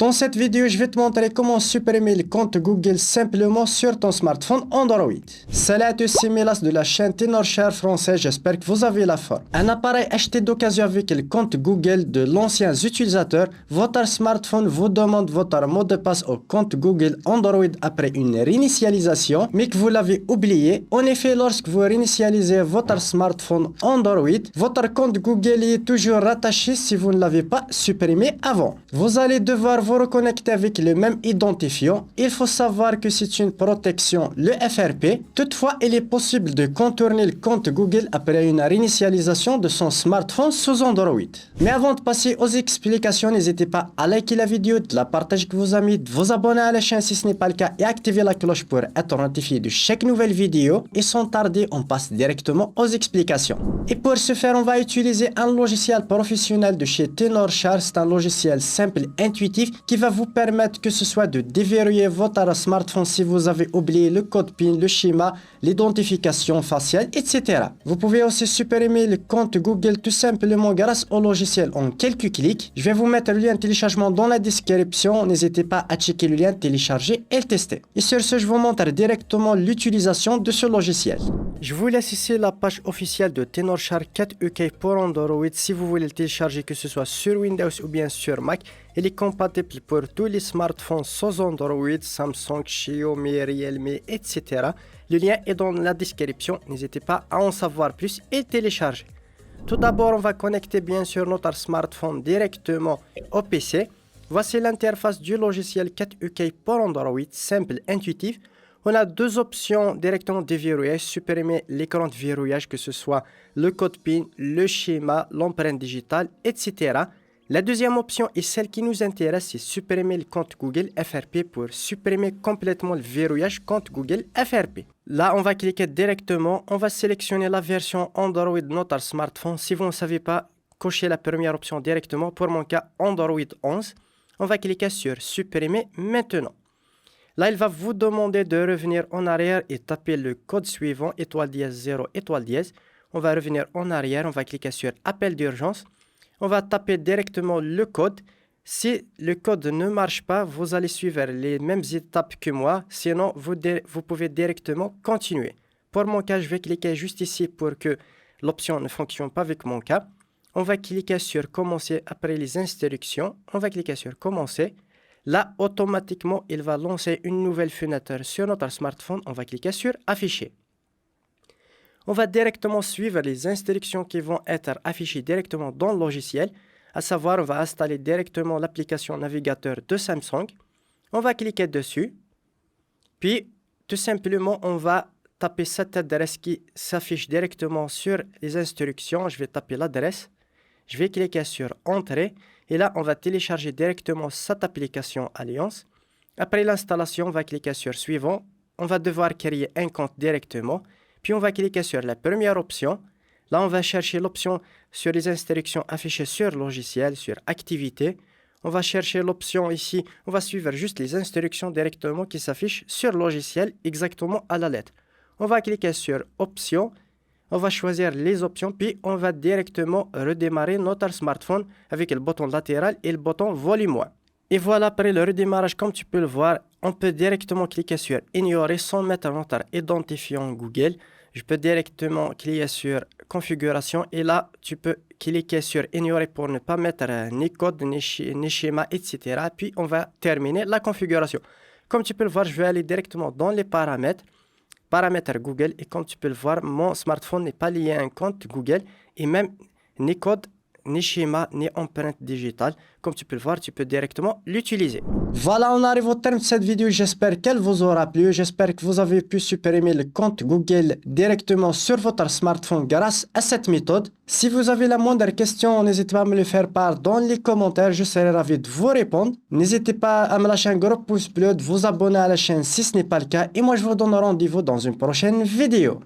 Dans cette vidéo, je vais te montrer comment supprimer le compte Google simplement sur ton smartphone Android. Salut à tous, c'est Milas de la chaîne Tenorshare français, j'espère que vous avez la forme. Un appareil acheté d'occasion avec le compte Google de l'ancien utilisateur, votre smartphone vous demande votre mot de passe au compte Google Android après une réinitialisation, mais que vous l'avez oublié. En effet, lorsque vous réinitialisez votre smartphone Android, votre compte Google est toujours rattaché si vous ne l'avez pas supprimé avant. Vous allez devoir vous reconnecter avec le même identifiant. Il faut savoir que c'est une protection, le FRP. Toutefois, il est possible de contourner le compte Google après une réinitialisation de son smartphone sous Android. Mais avant de passer aux explications, n'hésitez pas à liker la vidéo, de la partager avec vos amis, de vous abonner à la chaîne si ce n'est pas le cas et activer la cloche pour être notifié de chaque nouvelle vidéo. Et sans tarder, on passe directement aux explications. Et pour ce faire, on va utiliser un logiciel professionnel de chez Tenorshare. C'est un logiciel simple et intuitif qui va vous permettre que ce soit de déverrouiller votre smartphone si vous avez oublié le code PIN, le schéma, l'identification faciale, etc. Vous pouvez aussi supprimer le compte Google tout simplement grâce au logiciel en quelques clics. Je vais vous mettre le lien de téléchargement dans la description. N'hésitez pas à checker le lien, télécharger et le tester. Et sur ce, je vous montre directement l'utilisation de ce logiciel. Je vous laisse ici la page officielle de Tenorshare 4 UK pour Android. Si vous voulez le télécharger, que ce soit sur Windows ou bien sur Mac, il est compatible pour tous les smartphones sous Android, Samsung, Xiaomi, Realme, etc. Le lien est dans la description. N'hésitez pas à en savoir plus et télécharger. Tout d'abord, on va connecter bien sûr notre smartphone directement au PC. Voici l'interface du logiciel 4 UK pour Android, simple, intuitif. On a deux options directement de verrouillage, supprimer l'écran de verrouillage, que ce soit le code PIN, le schéma, l'empreinte digitale, etc. La deuxième option est celle qui nous intéresse, c'est supprimer le compte Google FRP pour supprimer complètement le verrouillage compte Google FRP. Là, on va cliquer directement, on va sélectionner la version Android de notre smartphone. Si vous ne savez pas, cochez la première option directement. Pour mon cas, Android 11. On va cliquer sur supprimer maintenant. Là, il va vous demander de revenir en arrière et taper le code suivant, étoile dièse 0, étoile dièse. On va revenir en arrière, on va cliquer sur appel d'urgence. On va taper directement le code. Si le code ne marche pas, vous allez suivre les mêmes étapes que moi. Sinon, vous pouvez directement continuer. Pour mon cas, je vais cliquer juste ici pour que l'option ne fonctionne pas avec mon cas. On va cliquer sur commencer après les instructions. On va cliquer sur commencer. Là, automatiquement, il va lancer une nouvelle fenêtre sur notre smartphone. On va cliquer sur afficher. On va directement suivre les instructions qui vont être affichées directement dans le logiciel. À savoir, on va installer directement l'application navigateur de Samsung. On va cliquer dessus. Puis, tout simplement, on va taper cette adresse qui s'affiche directement sur les instructions. Je vais taper l'adresse. Je vais cliquer sur Entrée. Et là, on va télécharger directement cette application Alliance. Après l'installation, on va cliquer sur Suivant. On va devoir créer un compte directement. Puis, on va cliquer sur la première option. Là, on va chercher l'option sur les instructions affichées sur le logiciel, sur Activité. On va chercher l'option ici. On va suivre juste les instructions directement qui s'affichent sur le logiciel exactement à la lettre. On va cliquer sur Options. On va choisir les options, puis on va directement redémarrer notre smartphone avec le bouton latéral et le bouton volume 1. Et voilà, après le redémarrage, comme tu peux le voir, on peut directement cliquer sur Ignorer sans mettre notre identifiant Google. Je peux directement cliquer sur Configuration et là, tu peux cliquer sur Ignorer pour ne pas mettre ni code, ni schéma, etc. Puis on va terminer la configuration. Comme tu peux le voir, je vais aller directement dans les paramètres Google et comme tu peux le voir, mon smartphone n'est pas lié à un compte Google et même ni code, ni schéma, ni empreinte digitale. Comme tu peux le voir, tu peux directement l'utiliser. Voilà, on arrive au terme de cette vidéo. J'espère qu'elle vous aura plu. J'espère que vous avez pu supprimer le compte Google directement sur votre smartphone grâce à cette méthode. Si vous avez la moindre question, n'hésitez pas à me le faire part dans les commentaires. Je serai ravi de vous répondre. N'hésitez pas à me lâcher un gros pouce bleu, de vous abonner à la chaîne si ce n'est pas le cas. Et moi, je vous donne rendez-vous dans une prochaine vidéo.